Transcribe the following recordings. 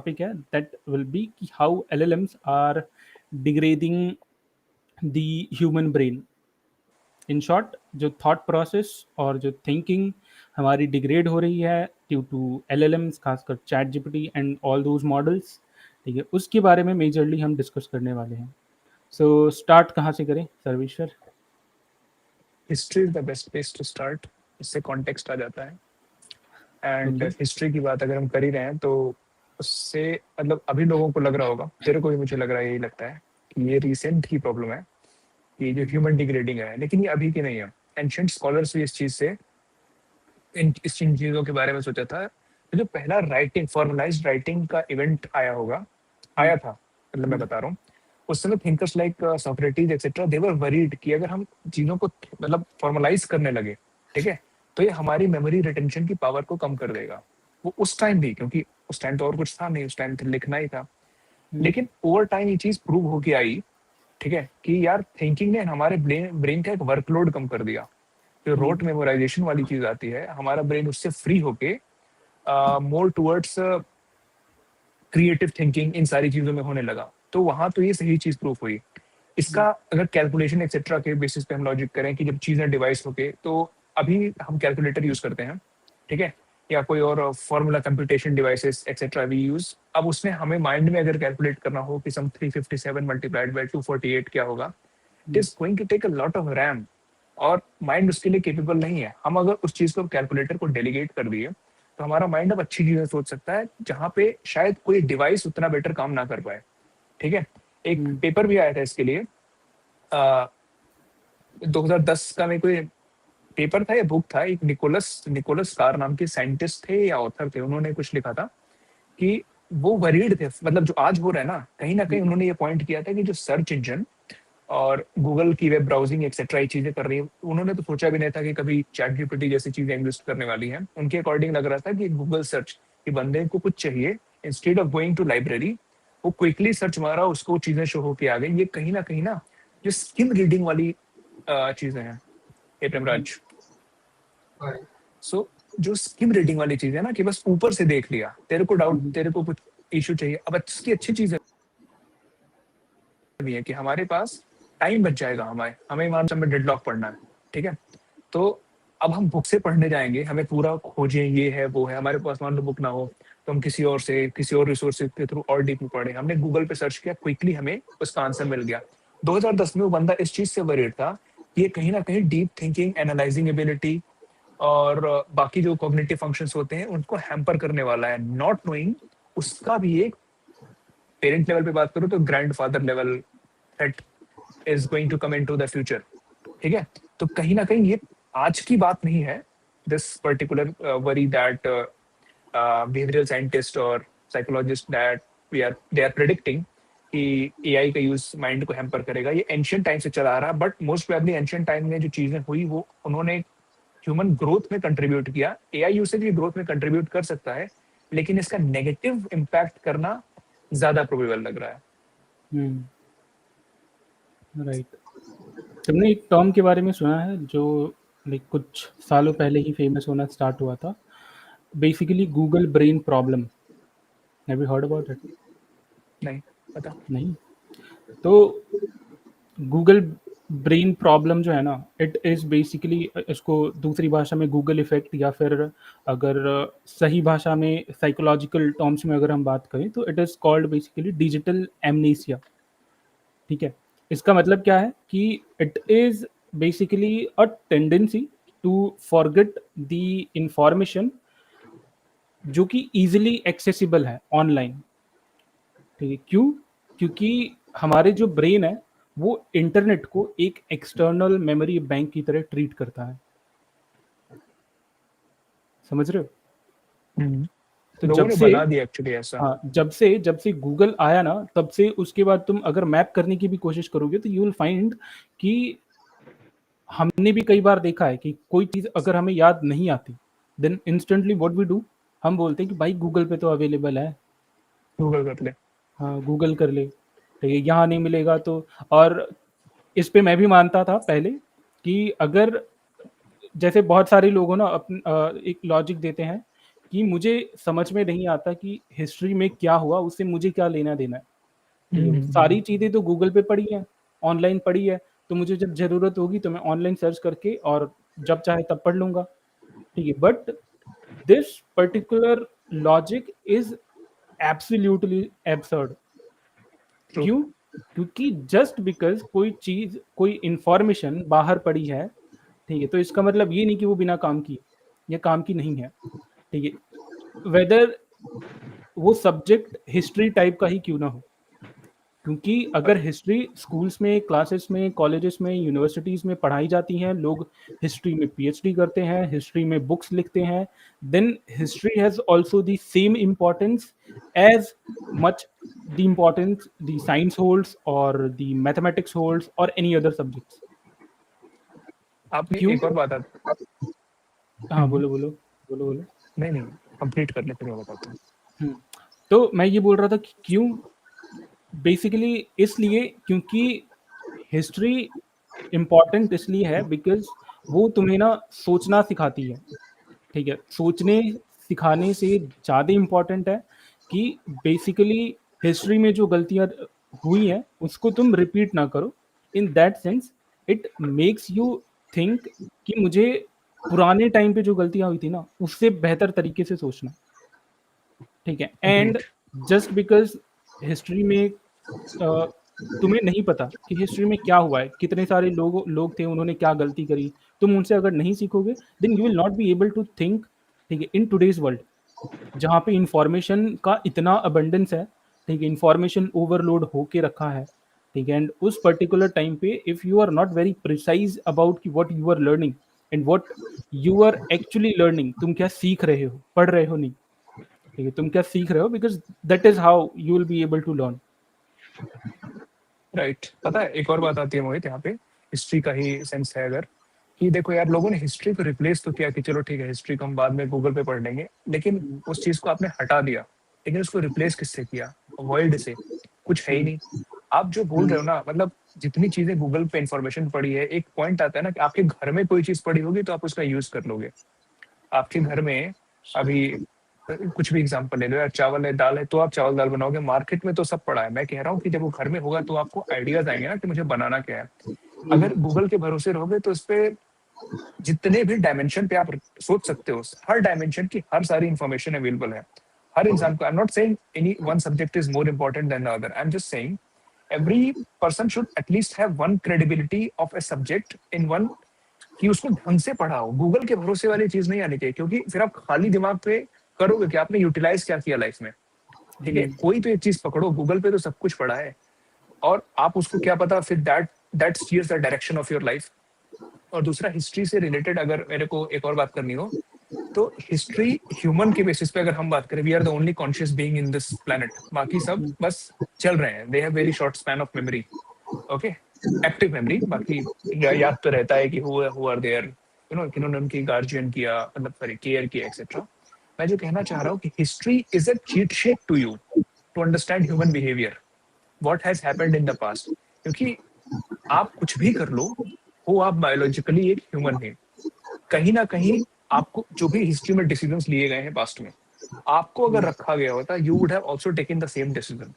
Topic है that will be कि how LLMs are degrading the human brain. In short, जो thought process और जो थिंकिंग हमारी डिग्रेड हो रही है ड्यू टू LLMs, खासकर chat GPT and all those models, ठीक है, उसके बारे में मेजरली हम डिस्कस करने वाले हैं। सो स्टार्ट कहाँ से करें Sarveshwar? History is the best place to start. इससे कॉन्टेक्स्ट आ जाता है। And okay. हिस्ट्री की बात अगर हम कर ही रहे हैं तो उससे मतलब अभी लोगों को लग रहा होगा, तेरे को भी मुझे लग रहा है, यही लगता है कि ये रिसेंट की प्रॉब्लम है कि जो ह्यूमन डिग्रेडिंग है, लेकिन ये अभी की नहीं है। एंशियंट स्कॉलर्स भी इस चीज से इन चीजों के बारे में सोचा था। तो जो पहला राइटिंग, फॉर्मलाइज्ड राइटिंग का इवेंट आया था, मतलब मैं बता रहा हूँ, उस समय थिंकर्स लाइक सोक्रेटिस एक्सेट्रा दे वर वरीड कि अगर हम चीजों को मतलब फॉर्मलाइज करने लगे, ठीक है, तो ये हमारी मेमोरी रिटेंशन की पावर को कम कर देगा। वो उस टाइम भी, क्योंकि उस टाइम तो और कुछ था नहीं, उस टाइम तो लिखना ही था। लेकिन ओवर टाइम ये चीज प्रूव होके आई, ठीक है, कि यार थिंकिंग ने हमारे ब्रेन का एक वर्कलोड कम कर दिया। जो रोट मेमोराइजेशन वाली चीज आती है, हमारा ब्रेन उससे फ्री होके मोर टुवर्ड्स क्रिएटिव थिंकिंग, इन सारी चीजों में होने लगा। तो वहां तो ये सही चीज प्रूफ हुई। इसका अगर कैलकुलेशन एक्सेट्रा के बेसिस पे हम लॉजिक करें कि जब चीजें डिवाइस होके, तो अभी हम कैलकुलेटर यूज करते हैं, ठीक है, या कोई और formula computation devices etcetera we use. अब उसमें हमें माइंड में अगर कैलकुलेट करना हो कि सम 357 मल्टीप्लाइड बाय 248 क्या होगा, it is going to take a lot of RAM, और माइंड उसके लिए केपेबल नहीं है। हम अगर उस चीज को कैलकुलेटर को डेलीगेट कर दिए तो हमारा माइंड अब अच्छी चीजें सोच सकता है, जहाँ पे शायद कोई डिवाइस उतना बेटर काम ना कर पाए, ठीक है। एक पेपर भी आया था इसके लिए, 2010 का, में कोई पेपर था या बुक था, एक निकोलस निकोलस कार नाम के साइंटिस्ट थे या ऑथर थे, उन्होंने कुछ लिखा था कि वो वरीड थे, मतलब जो आज हो रहा है ना कहीं उन्होंने ये पॉइंट किया था कि जो सर्च इंजन और गूगल की वेब ब्राउजिंग एक्सेट्रा ये चीजें कर रही है, उन्होंने तो सोचा भी नहीं था कि कभी चैट जीपीटी जैसी चीजें एग्जिस्ट करने वाली हैं। उनके अकॉर्डिंग लग रहा था कि गूगल सर्च कि बंदे को कुछ चाहिए, instead of going to library, वो क्विकली सर्च मारा, उसको चीजें शो होके आ गई। ये कहीं ना जो स्किम रीडिंग वाली चीजें हैं, हे प्रेमराज, सो जो स्किम रीडिंग वाली चीज है ना, कि बस ऊपर से देख लिया, तेरे को डाउट, तेरे को कुछ इशू चाहिए, अब इसकी अच्छी चीज भी है कि हमारे पास टाइम बच जाएगा। हमें हमें मान में डेडलॉक पढ़ना है, ठीक है, तो अब हम बुक से पढ़ने जाएंगे, हमें पूरा खोजें, ये है वो है, हमारे पास मान लो बुक ना हो तो हम किसी और से, किसी और रिसोर्स के थ्रू और डीप में पढ़े। हमने गूगल पे सर्च किया, क्विकली हमें उसका आंसर मिल गया। 2010 में वो बंदा इस चीज से वरीड था कि ये कहीं ना कहीं डीप थिंकिंग, एनालाइजिंग एबिलिटी और बाकी जो कॉग्निटिव फंक्शंस होते हैं उनको हैम्पर करने वाला है, नॉट नोइंग उसका भी एक पेरेंट लेवल पे बात करूं तो grandfather level threat is going to come into the future, ठीक है। तो कहीं ना कहीं ये आज की बात नहीं है, this particular worry that behavioural scientist और psychologist that we are they are predicting कि एआई का यूज माइंड को हैम्पर करेगा। ये एंशियंट टाइम से चला आ रहा है, but most probably ancient time में जो चीजें हुई वो उन्होंने ह्यूमन ग्रोथ में कंट्रीब्यूट किया। एआई यूसेज भी ग्रोथ में कंट्रीब्यूट कर सकता है, लेकिन इसका नेगेटिव इम्पैक्ट करना ज्यादा प्रोबेबल लग रहा है। राइट। तुमने एक टर्म के बारे में सुना है जो लाइक कुछ सालों पहले ही फेमस होना स्टार्ट हुआ था, basically Google brain problem. Have you heard about it? नहीं पता। नहीं। तो गूगल ब्रेन प्रॉब्लम जो है ना, इट इज़ बेसिकली, इसको दूसरी भाषा में गूगल इफेक्ट, या फिर अगर सही भाषा में साइकोलॉजिकल टर्म्स में अगर हम बात करें तो it is called basically digital amnesia. ठीक है। इसका मतलब क्या है कि it is basically a tendency to forget the information जो कि इजीली एक्सेसिबल है ऑनलाइन। ठीक है। क्यों? क्योंकि हमारे जो ब्रेन है वो इंटरनेट को एक एक्सटर्नल मेमोरी बैंक की तरह ट्रीट करता है। समझ रहे हो? तो लोगों जब ने से, बना दिया एक्चुअली ऐसा। हाँ, जब से गूगल आया ना, तब से उसके बाद तुम अगर मैप करने की भी कोशिश करोगे तो यू विल फाइंड कि हमने भी कई बार देखा है कि कोई चीज़ अगर हमें याद नहीं आती, then instantly what we do, हम बोलते हैं कि भाई गूगल पे तो अवेलेबल है। गूगल कर ले। हाँ, गूगल कर ले। ठीक है, यहाँ नहीं मिलेगा तो। और इस पे मैं भी मानता था पहले कि अगर, जैसे बहुत सारे लोगों ना अपन एक लॉजिक देते हैं कि मुझे समझ में नहीं आता कि हिस्ट्री में क्या हुआ, उससे मुझे क्या लेना-देना है। ठीक है? सारी चीज़ें तो गूगल पे पड़ी हैं, ऑनलाइन पड़ी है, तो मुझे जब ज़रूरत होगी तो मैं ऑनलाइन सर्च करके और जब चाहे तब पढ़ लूँगा। ठीक है? But this particular logic is absolutely absurd. True. क्यों? क्योंकि जस्ट बिकॉज़ कोई चीज़, कोई इन्फॉर्मेशन बाहर पड़ी है, ठीक है? तो इसका मतलब ये नहीं कि वो बिना काम की, या काम की नहीं है। ठीक है? वेदर वो सब्जेक्ट हिस्ट्री टाइप का ही क्यों ना हो। क्योंकि अगर हिस्ट्री स्कूल्स में, क्लासेस में, कॉलेजेस में, यूनिवर्सिटीज़ में पढ़ाई जाती हैं, लोग हिस्ट्री में पीएचडी करते हैं, हिस्ट्री में बुक्स लिखते हैं, then history has also the same importance as much the importance the science holds or the mathematics holds or any other subjects. आपने क्यों? एक और बात हाँ, बोलो, बोलो। बोलो, बोलो। नहीं, नहीं, कंप्लीट कर ले फिर मैं बताता हूँ। हुँ। तो मैं ये बोल रहा था कि क्यों? बेसिकली इसलिए क्योंकि हिस्ट्री इम्पोर्टेंट इसलिए है बिकॉज़ वो तुम्हें ना सोचना सिखाती है। ठीक है? सोचने सिखाने से ज़्यादा इम्पोर्टेंट है कि बेसिकली हिस्ट्री में जो गलतियाँ हुई हैं, उसको तुम रिपीट ना करो। In that sense it makes you think कि मुझे पुराने टाइम पे जो गलतियाँ हुई थी ना, उससे बेहतर तरीके से सोचना। ठीक है? And agreed. Just because history में तुम्हें नहीं पता कि हिस्ट्री में क्या हुआ है, कितने सारे लोग थे, उन्होंने क्या गलती करी, तुम उनसे अगर नहीं सीखोगे, then you will not be able to think. ठीक है? इन टुडेज़ वर्ल्ड जहाँ पे इन्फॉर्मेशन का इतना अबंडेंस है, ठीक है? इन्फॉर्मेशन ओवरलोड होके रखा है, ठीक है? एंड उस पर्टिकुलर टाइम पे if you are not very precise about कि what you are learning and what you are actually learning, तुम क्या सीख रहे हो, पढ़ रहे हो नहीं, ठीक है? तुम क्या सीख रहे हो, because that is how you will be able to learn. Right. पता है एक और बात आती है मोहित यहाँ पे, हिस्ट्री का ही सेंस है अगर, कि देखो यार लोगों ने हिस्ट्री को रिप्लेस तो किया कि चलो ठीक है हिस्ट्री को हम बाद में गूगल पे पढ़ लेंगे, लेकिन हुँ, उस चीज को आपने हटा दिया। लेकिन उसको रिप्लेस किससे किया? वर्ल्ड से। कुछ है ही हुँ, नहीं। आप जो बोल हुँ, रहे हो ना, मतलब जितनी चीजें गूगल पे इंफॉर्मेशन पड़ी है, एक पॉइंट आता है ना कि आपके घर में कोई चीज पड़ी होगी तो आप उसका यूज कर लोगे। आपके घर में अभी कुछ भी एग्जांपल ले लो यार, चावल है, दाल है, तो आप चावल दाल बनाओगे। मार्केट में तो सब पड़ा है। मैं कह रहा हूँ कि जब वो घर में होगा तो आपको आइडियाज आएंगे ना कि मुझे बनाना क्या है। हुँ, अगर गूगल के भरोसे रहोगे तो इस पे जितने भी डायमेंशन पे आप सोच सकते हो, हर डायमेंशन की हर सारी इंफॉर्मेशन अवेलेबल है हर इंसान को। I am not saying any one subject is more important than the other, I am just saying every person should at least have one credibility of a subject in one, कि उसको ढंग से पढ़ा हो। गूगल के भरोसे वाली चीज नहीं आनी चाहिए, क्योंकि फिर आप खाली दिमाग पे करोगे कि आपने यूटिलाइज क्या किया लाइफ में। ठीक है, हुँ, कोई तो एक चीज पकड़ो, गूगल पे तो सब कुछ पड़ा है, और आप उसको क्या पता फिर that stairs the direction of your life. और दूसरा, हिस्ट्री से रिलेटेड अगर मेरे को एक और बात करनी हो, तो हिस्ट्री ह्यूमन के बेसिस पे अगर हम बात करें, we are the only conscious being in this planet. बाकी सब हुँ, बस चल रहे हैं, they have very short span of memory. Okay, active memory. बाकी याद तो रहता है कि हु आर देयर, किन्होंने उनकी गार्जियन किया, मतलब सॉरी केयर किया एक्सेट्रा। मैं जो कहना चाह रहा हूँ कि history is a cheat sheet to you to understand human behaviour, what has happened in the past. क्योंकि आप कुछ भी कर लो, हो आप बायोलॉजिकली एक ह्यूमन है, कहीं ना कहीं आपको जो भी हिस्ट्री में डिसीजंस लिए गए हैं पास्ट में, आपको अगर हुँ, रखा गया होता, you would have also taken the same decision.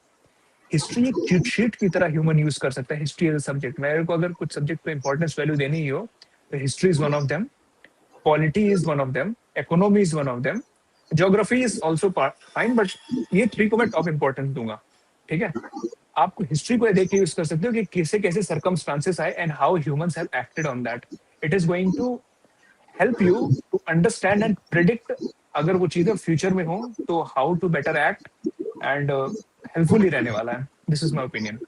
History एक चीट शीट की तरह ह्यूमन यूज कर सकता है। हिस्ट्री एज अ सब्जेक्ट, मेरे को अगर कुछ सब्जेक्ट पे इंपॉर्टेंस वैल्यू देनी ही हो, तो history is one of them, polity is one of them, economy is one of them, geography is also fine, but ये थ्री को मैं टॉप इंपॉर्टेंस दूंगा। ठीक है, आपको हिस्ट्री को देख के यूज कर सकते हो कि कैसे कैसे सर्कमस्टांसेस आए and how humans have acted on that. It is going to help you to understand and predict, अगर वो चीजें फ्यूचर में हो तो how to better act, and helpful ही रहने वाला है। This is my opinion.